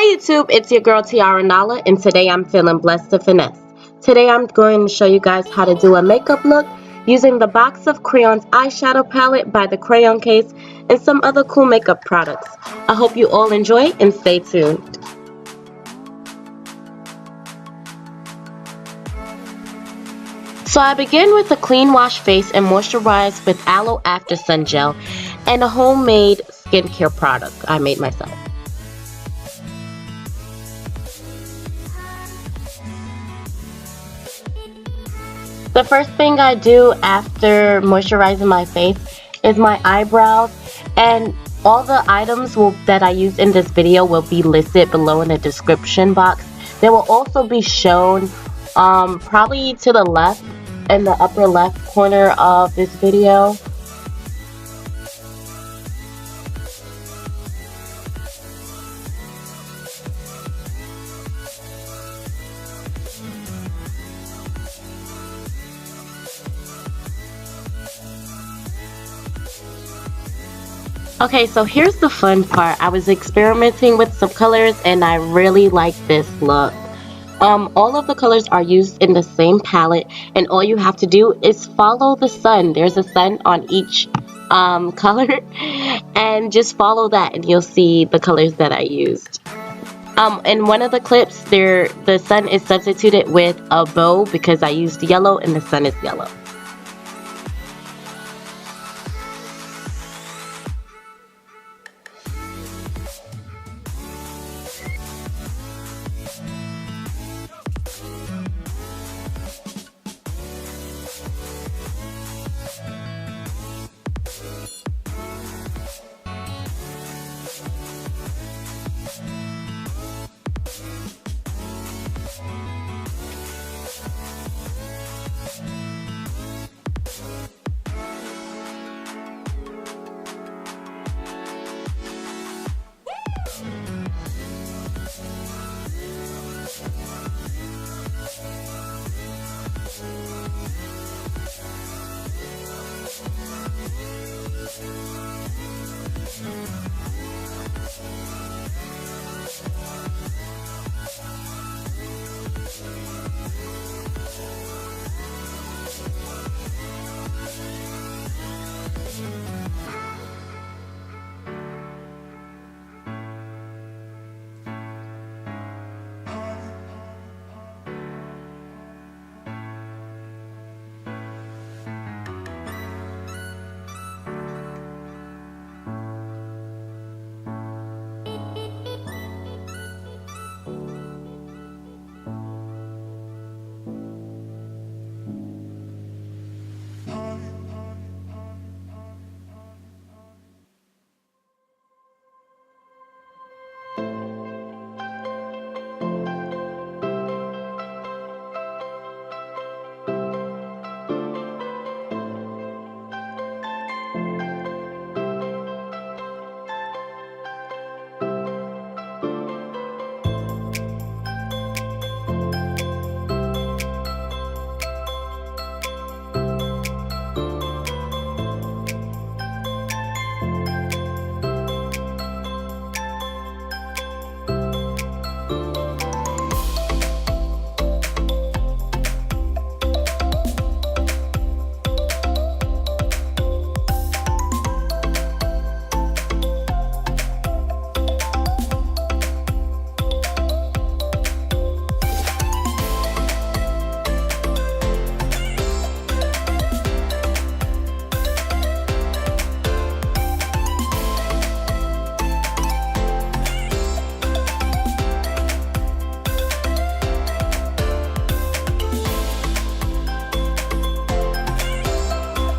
Hi YouTube, it's your girl Tiara Nala, and today I'm feeling blessed to finesse. Today I'm going to show you guys how to do a makeup look using the box of Crayons eyeshadow palette by the Crayon Case and some other cool makeup products. I hope you all enjoy and stay tuned. So I begin with a clean wash face and moisturize with Aloe After Sun Gel and a homemade skincare product I made myself. The first thing I do after moisturizing my face is my eyebrows, and all the items that I use in this video will be listed below in the description box. They will also be shown probably to the left in the upper left corner of this video. Okay, so here's the fun part. I was experimenting with some colors and I really like this look. All of the colors are used in the same palette, and all you have to do is follow the sun. There's a sun on each color, and just follow that and you'll see the colors that I used. In one of the clips, the sun is substituted with a bow because I used yellow and the sun is yellow.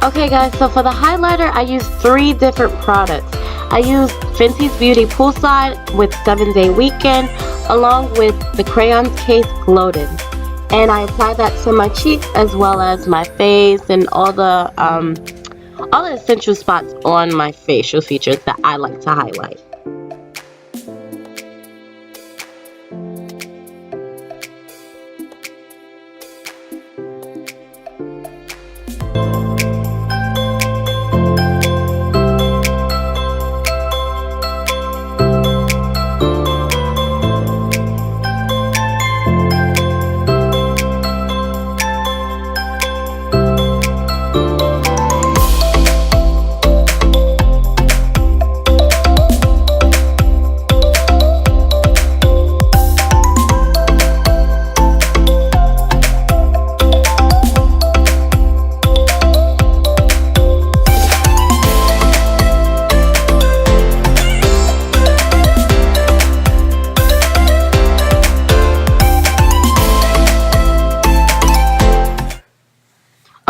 Okay guys, so for the highlighter I used 3 different products. I used Fenty's Beauty Poolside with 7-Day Weekend along with the Crayons Case Gloated. And I applied that to my cheeks as well as my face and all the essential spots on my facial features that I like to highlight.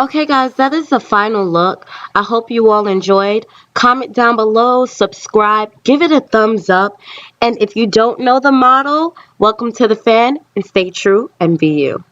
Okay, guys, that is the final look. I hope you all enjoyed. Comment down below, subscribe, give it a thumbs up. And if you don't know the model, welcome to the fan and stay true and be you.